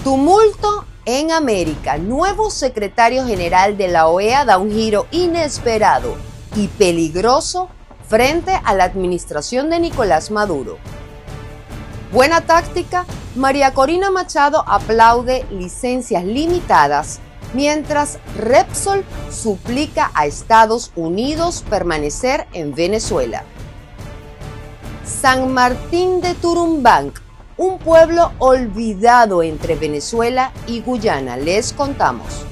Tumulto en América. Nuevo secretario general de la OEA da un giro inesperado y peligroso frente a la administración de Nicolás Maduro. Buena táctica, María Corina Machado aplaude licencias limitadas, mientras Repsol suplica a Estados Unidos permanecer en Venezuela. San Martín de Turumbanc, un pueblo olvidado entre Venezuela y Guyana. Les contamos.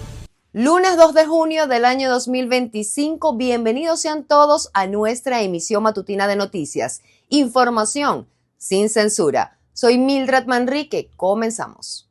Lunes 2 de junio del año 2025, bienvenidos sean todos a nuestra emisión matutina de noticias. Información sin censura. Soy Mildred Manrique, comenzamos.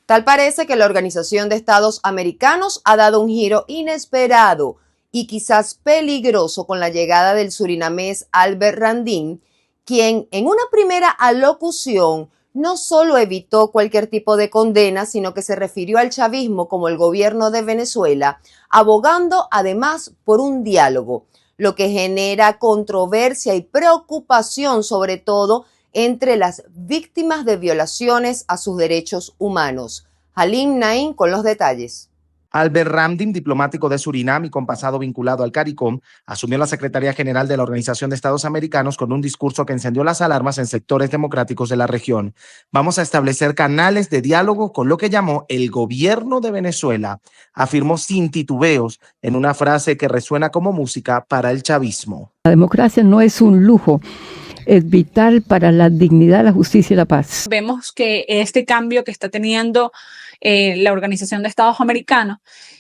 Tal parece que la Organización de Estados Americanos ha dado un giro inesperado y quizás peligroso con la llegada del surinamés Albert Randin, quien en una primera alocución no solo evitó cualquier tipo de condena, sino que se refirió al chavismo como el gobierno de Venezuela, abogando además por un diálogo, lo que genera controversia y preocupación sobre todo entre las víctimas de violaciones a sus derechos humanos. Halim Naim con los detalles. Albert Randin, diplomático de Surinam y con pasado vinculado al CARICOM, asumió la Secretaría General de la Organización de Estados Americanos con un discurso que encendió las alarmas en sectores democráticos de la región. Vamos a establecer canales de diálogo con lo que llamó el gobierno de Venezuela, afirmó sin titubeos en una frase que resuena como música para el chavismo. La democracia no es un lujo. Es vital para la dignidad, la justicia y la paz. Vemos que este cambio que está teniendo la Organización de Estados Americanos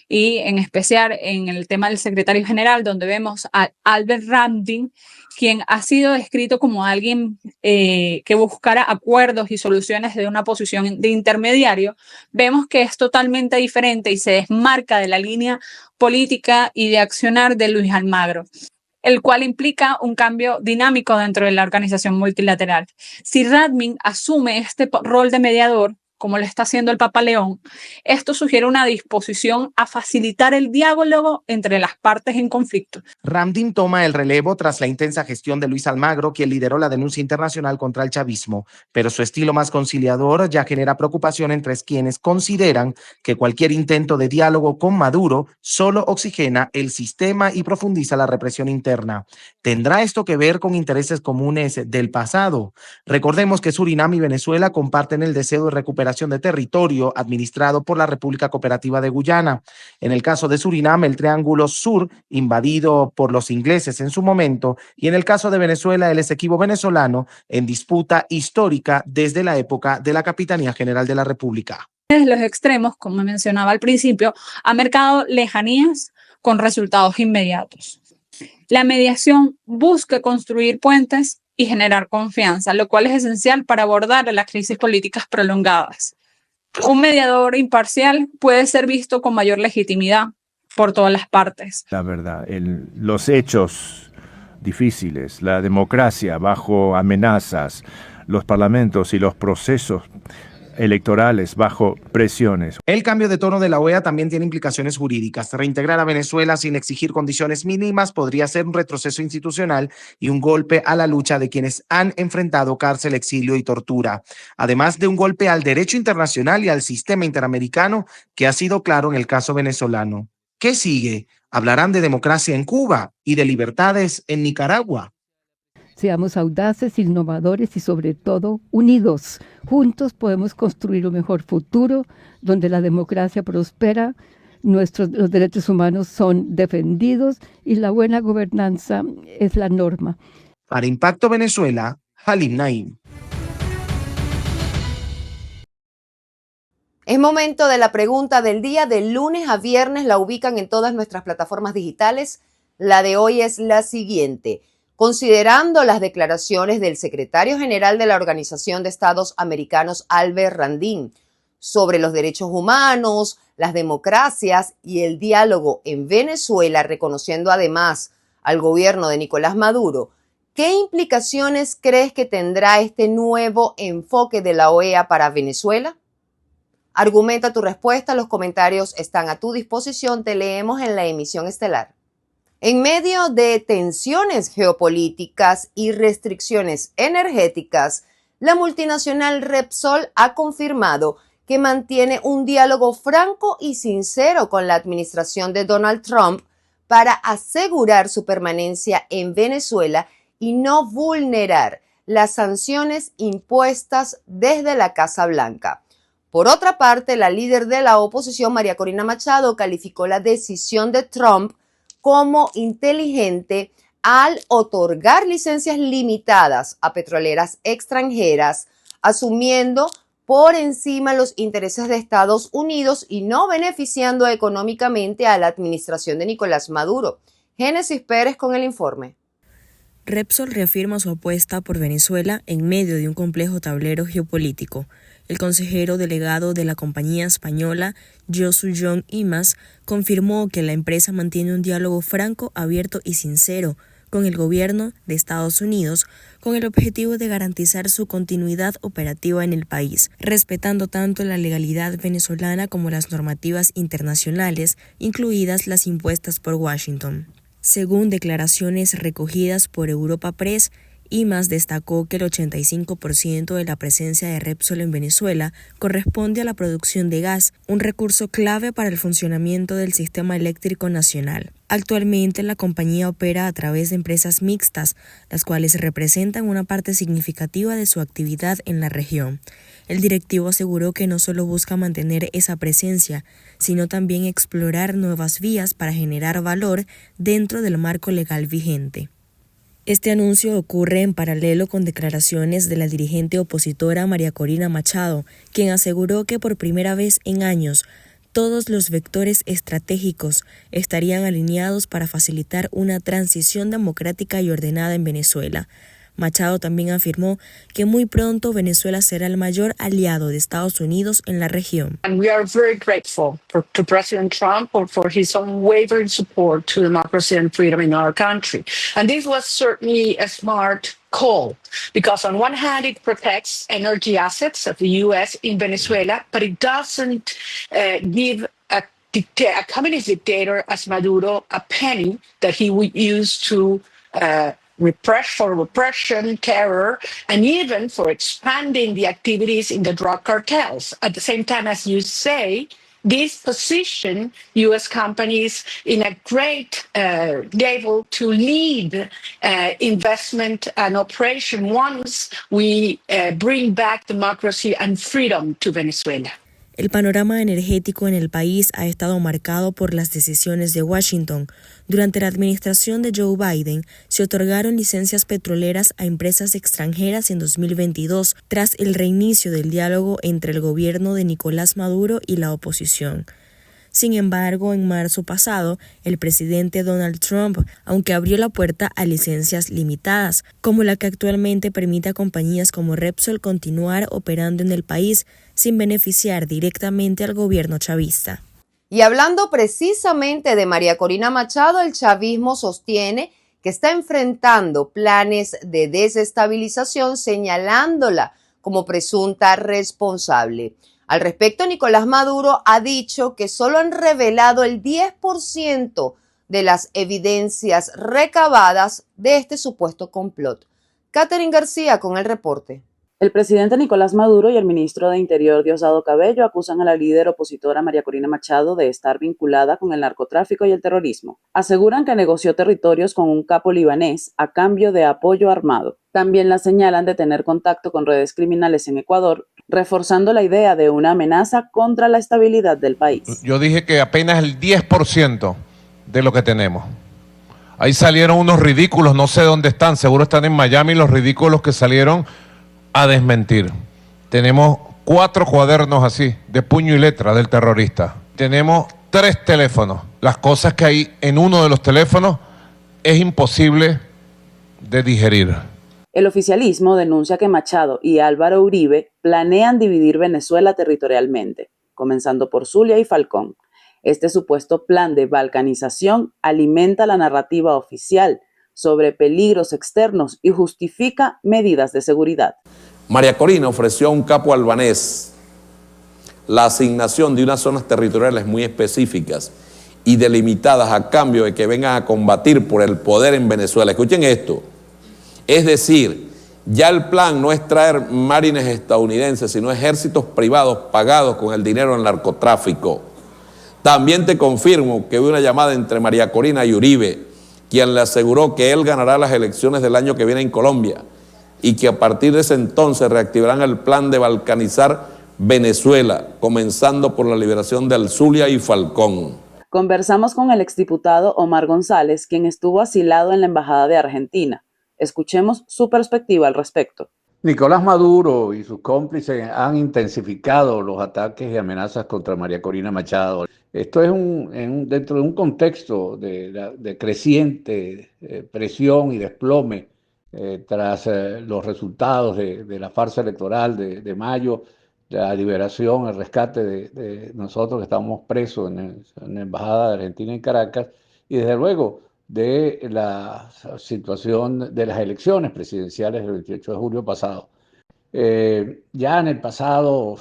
y en especial en el tema del secretario general, donde vemos a Albert Randin, quien ha sido descrito como alguien que buscara acuerdos y soluciones de una posición de intermediario, vemos que es totalmente diferente y se desmarca de la línea política y de accionar de Luis Almagro, el cual implica un cambio dinámico dentro de la organización multilateral. Si Randin asume este rol de mediador, como lo está haciendo el Papa León, esto sugiere una disposición a facilitar el diálogo entre las partes en conflicto. Randin toma el relevo tras la intensa gestión de Luis Almagro, quien lideró la denuncia internacional contra el chavismo, pero su estilo más conciliador ya genera preocupación entre quienes consideran que cualquier intento de diálogo con Maduro solo oxigena el sistema y profundiza la represión interna. ¿Tendrá esto que ver con intereses comunes del pasado? Recordemos que Surinam y Venezuela comparten el deseo de recuperación de territorio administrado por la República Cooperativa de Guyana. En el caso de Surinam, el Triángulo Sur, invadido por los ingleses en su momento, y en el caso de Venezuela, el Esequibo venezolano, en disputa histórica desde la época de la Capitanía General de la República. Los extremos, como mencionaba al principio, han marcado lejanías con resultados inmediatos. La mediación busca construir puentes y generar confianza, lo cual es esencial para abordar las crisis políticas prolongadas. Un mediador imparcial puede ser visto con mayor legitimidad por todas las partes. La verdad, los hechos difíciles, la democracia bajo amenazas, los parlamentos y los procesos electorales bajo presiones. El cambio de tono de la OEA también tiene implicaciones jurídicas. Reintegrar a Venezuela sin exigir condiciones mínimas podría ser un retroceso institucional y un golpe a la lucha de quienes han enfrentado cárcel, exilio y tortura, además de un golpe al derecho internacional y al sistema interamericano que ha sido claro en el caso venezolano. ¿Qué sigue? Hablarán de democracia en Cuba y de libertades en Nicaragua. Seamos audaces, innovadores y sobre todo unidos. Juntos podemos construir un mejor futuro donde la democracia prospera, los derechos humanos son defendidos y la buena gobernanza es la norma. Para Impacto Venezuela, Halim Naim. Es momento de la pregunta del día. De lunes a viernes la ubican en todas nuestras plataformas digitales. La de hoy es la siguiente. Considerando las declaraciones del secretario general de la Organización de Estados Americanos, Albert Randin, sobre los derechos humanos, las democracias y el diálogo en Venezuela, reconociendo además al gobierno de Nicolás Maduro, ¿qué implicaciones crees que tendrá este nuevo enfoque de la OEA para Venezuela? Argumenta tu respuesta, los comentarios están a tu disposición, te leemos en la emisión estelar. En medio de tensiones geopolíticas y restricciones energéticas, la multinacional Repsol ha confirmado que mantiene un diálogo franco y sincero con la administración de Donald Trump para asegurar su permanencia en Venezuela y no vulnerar las sanciones impuestas desde la Casa Blanca. Por otra parte, la líder de la oposición, María Corina Machado, calificó la decisión de Trump como inteligente al otorgar licencias limitadas a petroleras extranjeras, asumiendo por encima los intereses de Estados Unidos y no beneficiando económicamente a la administración de Nicolás Maduro. Génesis Pérez con el informe. Repsol reafirma su apuesta por Venezuela en medio de un complejo tablero geopolítico. El consejero delegado de la compañía española, Josu Jon Imaz, confirmó que la empresa mantiene un diálogo franco, abierto y sincero con el gobierno de Estados Unidos con el objetivo de garantizar su continuidad operativa en el país, respetando tanto la legalidad venezolana como las normativas internacionales, incluidas las impuestas por Washington. Según declaraciones recogidas por Europa Press, Imaz destacó que el 85% de la presencia de Repsol en Venezuela corresponde a la producción de gas, un recurso clave para el funcionamiento del sistema eléctrico nacional. Actualmente la compañía opera a través de empresas mixtas, las cuales representan una parte significativa de su actividad en la región. El directivo aseguró que no solo busca mantener esa presencia, sino también explorar nuevas vías para generar valor dentro del marco legal vigente. Este anuncio ocurre en paralelo con declaraciones de la dirigente opositora María Corina Machado, quien aseguró que por primera vez en años todos los vectores estratégicos estarían alineados para facilitar una transición democrática y ordenada en Venezuela. Machado también afirmó que muy pronto Venezuela será el mayor aliado de Estados Unidos en la región. And we are very grateful to President Trump for his unwavering support to democracy and freedom in our country. And this was certainly a smart call because on one hand it protects energy assets of the U.S. in Venezuela, but it doesn't give a communist dictator as Maduro a penny that he would use to repression, terror, and even for expanding the activities in the drug cartels. At the same time, as you say, this position U.S. companies in a great level to lead investment and operation once we bring back democracy and freedom to Venezuela. El panorama energético en el país ha estado marcado por las decisiones de Washington. Durante la administración de Joe Biden, se otorgaron licencias petroleras a empresas extranjeras en 2022, tras el reinicio del diálogo entre el gobierno de Nicolás Maduro y la oposición. Sin embargo, en marzo pasado, el presidente Donald Trump, aunque abrió la puerta a licencias limitadas, como la que actualmente permite a compañías como Repsol continuar operando en el país sin beneficiar directamente al gobierno chavista. Y hablando precisamente de María Corina Machado, el chavismo sostiene que está enfrentando planes de desestabilización, señalándola como presunta responsable. Al respecto, Nicolás Maduro ha dicho que solo han revelado el 10% de las evidencias recabadas de este supuesto complot. Catherine García con el reporte. El presidente Nicolás Maduro y el ministro de Interior Diosdado Cabello acusan a la líder opositora María Corina Machado de estar vinculada con el narcotráfico y el terrorismo. Aseguran que negoció territorios con un capo libanés a cambio de apoyo armado. También la señalan de tener contacto con redes criminales en Ecuador, reforzando la idea de una amenaza contra la estabilidad del país. Yo dije que apenas el 10% de lo que tenemos. Ahí salieron unos ridículos, no sé dónde están, seguro están en Miami los ridículos que salieron a desmentir. Tenemos 4 cuadernos así, de puño y letra del terrorista. Tenemos 3 teléfonos. Las cosas que hay en uno de los teléfonos es imposible de digerir. El oficialismo denuncia que Machado y Álvaro Uribe planean dividir Venezuela territorialmente, comenzando por Zulia y Falcón. Este supuesto plan de balcanización alimenta la narrativa oficial sobre peligros externos y justifica medidas de seguridad. María Corina ofreció a un capo albanés la asignación de unas zonas territoriales muy específicas y delimitadas a cambio de que vengan a combatir por el poder en Venezuela. Escuchen esto. Es decir, Ya el plan no es traer marines estadounidenses, sino ejércitos privados pagados con el dinero del narcotráfico. También te confirmo que hubo una llamada entre María Corina y Uribe, quien le aseguró que él ganará las elecciones del año que viene en Colombia y que a partir de ese entonces reactivarán el plan de balcanizar Venezuela, comenzando por la liberación de Zulia y Falcón. Conversamos con el exdiputado Omar González, quien estuvo asilado en la Embajada de Argentina. Escuchemos su perspectiva al respecto. Nicolás Maduro y sus cómplices han intensificado los ataques y amenazas contra María Corina Machado. Esto es dentro de un contexto de creciente presión y desplome tras los resultados de la farsa electoral de mayo, la liberación, el rescate de nosotros que estábamos presos en la Embajada de Argentina en Caracas, y desde luego de la situación de las elecciones presidenciales del 28 de julio pasado. Ya en el pasado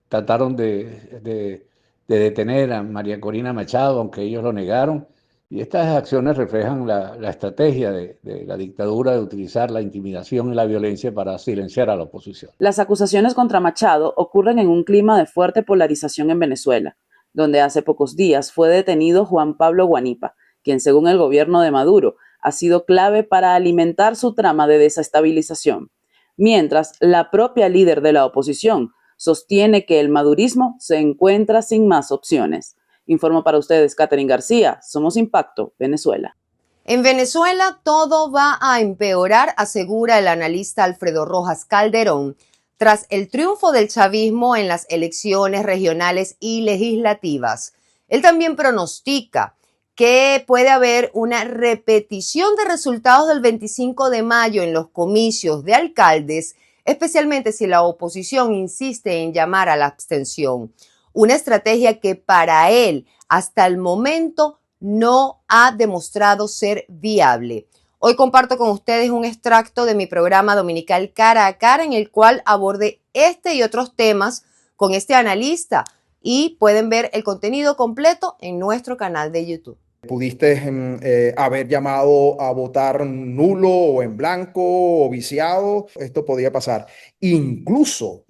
trataron de detener a María Corina Machado, aunque ellos lo negaron, y estas acciones reflejan la estrategia de la dictadura de utilizar la intimidación y la violencia para silenciar a la oposición. Las acusaciones contra Machado ocurren en un clima de fuerte polarización en Venezuela, donde hace pocos días fue detenido Juan Pablo Guanipa, quien según el gobierno de Maduro ha sido clave para alimentar su trama de desestabilización, mientras la propia líder de la oposición sostiene que el madurismo se encuentra sin más opciones. Informo para ustedes, Catherine García, Somos Impacto, Venezuela. En Venezuela todo va a empeorar, asegura el analista Alfredo Rojas Calderón, tras el triunfo del chavismo en las elecciones regionales y legislativas. Él también pronostica que puede haber una repetición de resultados del 25 de mayo en los comicios de alcaldes, especialmente si la oposición insiste en llamar a la abstención. Una estrategia que para él, hasta el momento, no ha demostrado ser viable. Hoy comparto con ustedes un extracto de mi programa dominical Cara a Cara, en el cual abordé este y otros temas con este analista, y pueden ver el contenido completo en nuestro canal de YouTube. Pudiste haber llamado a votar nulo o en blanco o viciado. Esto podía pasar. Incluso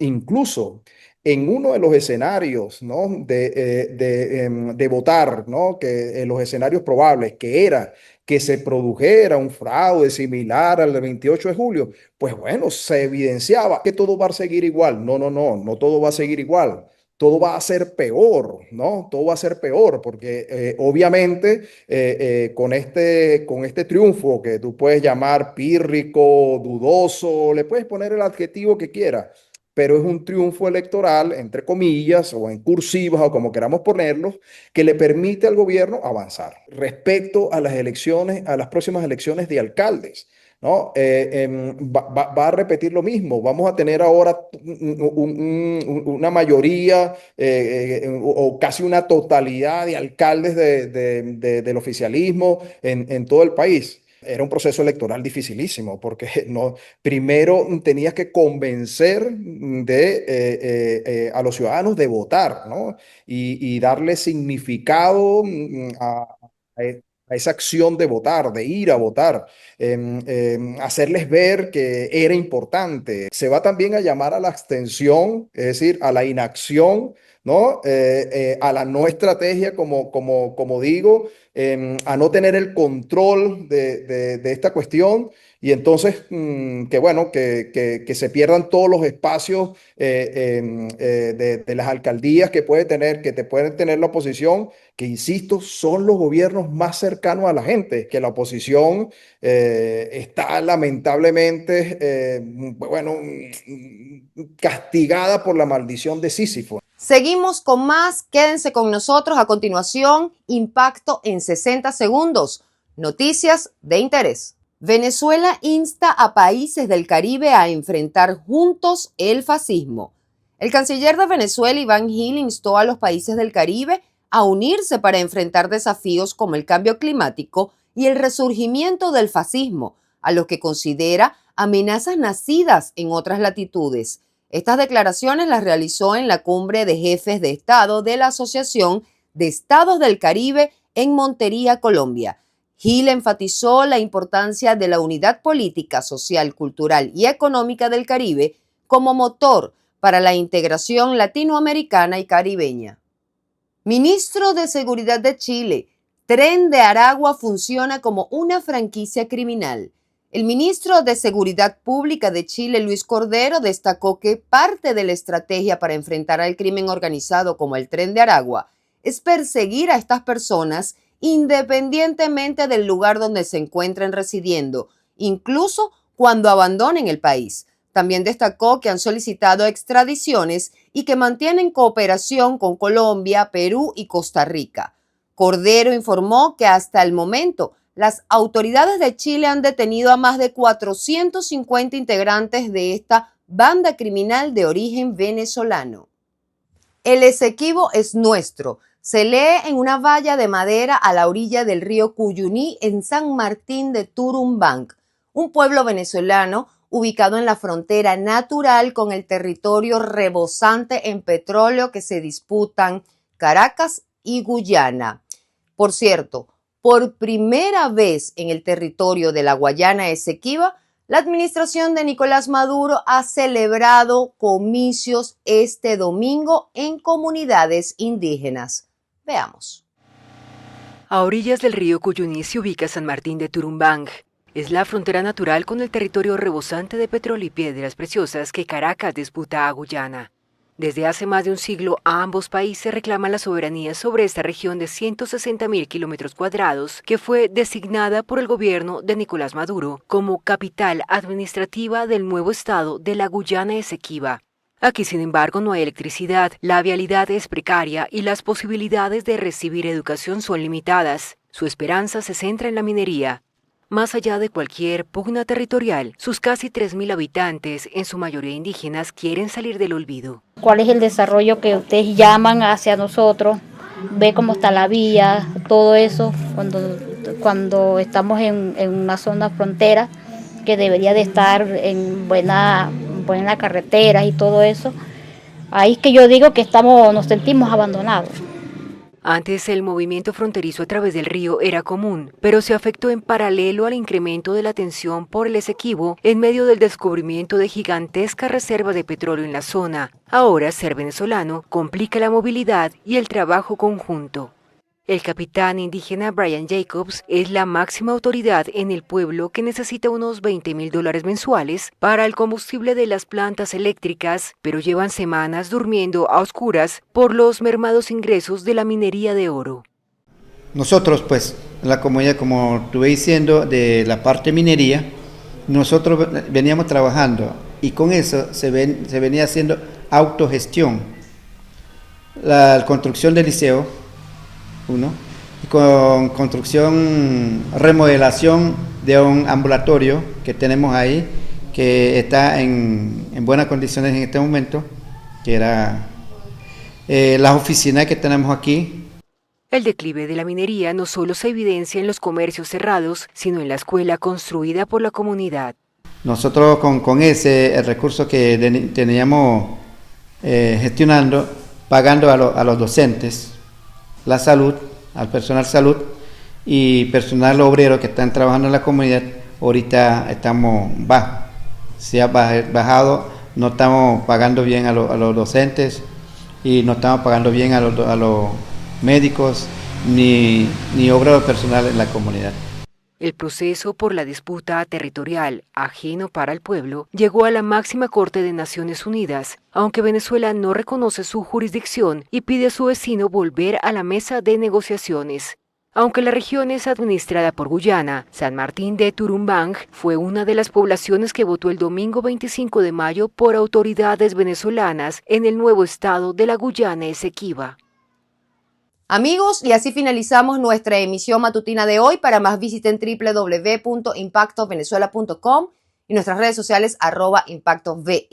en uno de los escenarios, ¿no?, de votar, ¿no?, que en los escenarios probables, que era que se produjera un fraude similar al del 28 de julio, pues bueno, se evidenciaba que todo va a seguir igual. No todo va a seguir igual. Todo va a ser peor, ¿no? Todo va a ser peor porque obviamente con este triunfo que tú puedes llamar pírrico, dudoso, le puedes poner el adjetivo que quieras, pero es un triunfo electoral, entre comillas, o en cursivas, o como queramos ponerlos, que le permite al gobierno avanzar respecto a las elecciones, a las próximas elecciones de alcaldes, ¿no? Va a repetir lo mismo. Vamos a tener ahora una mayoría o casi una totalidad de alcaldes del oficialismo en todo el país. Era un proceso electoral dificilísimo porque primero tenías que convencer a los ciudadanos de votar, ¿no? Y darle significado a esa acción de votar, de ir a votar, hacerles ver que era importante. Se va también a llamar a la abstención, es decir, a la inacción, ¿no? A la no estrategia, como digo, a no tener el control de esta cuestión, y entonces que se pierdan todos los espacios de las alcaldías que te pueden tener la oposición, que insisto, son los gobiernos más cercanos a la gente, que la oposición está lamentablemente castigada por la maldición de Sísifo. Seguimos con más, quédense con nosotros. A continuación, Impacto en 60 segundos. Noticias de interés. Venezuela insta a países del Caribe a enfrentar juntos el fascismo. El canciller de Venezuela, Iván Gil, instó a los países del Caribe a unirse para enfrentar desafíos como el cambio climático y el resurgimiento del fascismo, a los que considera amenazas nacidas en otras latitudes. Estas declaraciones las realizó en la cumbre de jefes de Estado de la Asociación de Estados del Caribe en Montería, Colombia. Hill enfatizó la importancia de la unidad política, social, cultural y económica del Caribe como motor para la integración latinoamericana y caribeña. Ministro de Seguridad de Chile, Tren de Aragua funciona como una franquicia criminal. El ministro de Seguridad Pública de Chile, Luis Cordero, destacó que parte de la estrategia para enfrentar al crimen organizado como el Tren de Aragua es perseguir a estas personas independientemente del lugar donde se encuentren residiendo, incluso cuando abandonen el país. También destacó que han solicitado extradiciones y que mantienen cooperación con Colombia, Perú y Costa Rica. Cordero informó que hasta el momento las autoridades de Chile han detenido a más de 450 integrantes de esta banda criminal de origen venezolano. El Esequibo es nuestro. Se lee en una valla de madera a la orilla del río Cuyuní en San Martín de Turumbang, un pueblo venezolano ubicado en la frontera natural con el territorio rebosante en petróleo que se disputan Caracas y Guyana. Por cierto, por primera vez en el territorio de la Guayana Esequiba, la administración de Nicolás Maduro ha celebrado comicios este domingo en comunidades indígenas. Veamos. A orillas del río Cuyuní se ubica San Martín de Turumbang. Es la frontera natural con el territorio rebosante de petróleo y piedras preciosas que Caracas disputa a Guyana. Desde hace más de un siglo, ambos países reclaman la soberanía sobre esta región de 160.000 kilómetros cuadrados que fue designada por el gobierno de Nicolás Maduro como capital administrativa del nuevo estado de la Guyana Esequiba. Aquí, sin embargo, no hay electricidad, la vialidad es precaria y las posibilidades de recibir educación son limitadas. Su esperanza se centra en la minería. Más allá de cualquier pugna territorial, sus casi 3.000 habitantes, en su mayoría indígenas, quieren salir del olvido. ¿Cuál es el desarrollo que ustedes llaman hacia nosotros? Ve cómo está la vía, todo eso, cuando estamos en una zona frontera que debería de estar en buena carretera y todo eso. Ahí es que yo digo que nos sentimos abandonados. Antes el movimiento fronterizo a través del río era común, pero se afectó en paralelo al incremento de la tensión por el Esequibo en medio del descubrimiento de gigantescas reservas de petróleo en la zona. Ahora ser venezolano complica la movilidad y el trabajo conjunto. El capitán indígena Brian Jacobs es la máxima autoridad en el pueblo que necesita unos $20.000 mensuales para el combustible de las plantas eléctricas, pero llevan semanas durmiendo a oscuras por los mermados ingresos de la minería de oro. Nosotros, pues, la comunidad, como estuve diciendo, de la parte minería, nosotros veníamos trabajando y con eso se venía haciendo autogestión. La construcción del liceo, y con construcción, remodelación de un ambulatorio que tenemos ahí, que está en buenas condiciones en este momento, que era las oficinas que tenemos aquí. El declive de la minería no solo se evidencia en los comercios cerrados, sino en la escuela construida por la comunidad. Nosotros con el recurso que teníamos gestionando, pagando a los docentes, la salud, al personal salud y personal obrero que están trabajando en la comunidad, ahorita estamos bajos. Se ha bajado, no estamos pagando bien a los docentes y no estamos pagando bien a los médicos ni obrero personal en la comunidad. El proceso por la disputa territorial, ajeno para el pueblo, llegó a la máxima corte de Naciones Unidas, aunque Venezuela no reconoce su jurisdicción y pide a su vecino volver a la mesa de negociaciones. Aunque la región es administrada por Guyana, San Martín de Turumbang fue una de las poblaciones que votó el domingo 25 de mayo por autoridades venezolanas en el nuevo estado de la Guyana Esequiba. Amigos, y así finalizamos nuestra emisión matutina de hoy. Para más visiten www.impactovenezuela.com y nuestras redes sociales @impactove.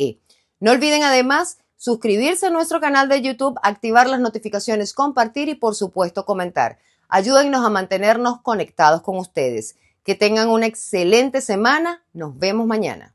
No olviden además suscribirse a nuestro canal de YouTube, activar las notificaciones, compartir y por supuesto comentar. Ayúdennos a mantenernos conectados con ustedes. Que tengan una excelente semana. Nos vemos mañana.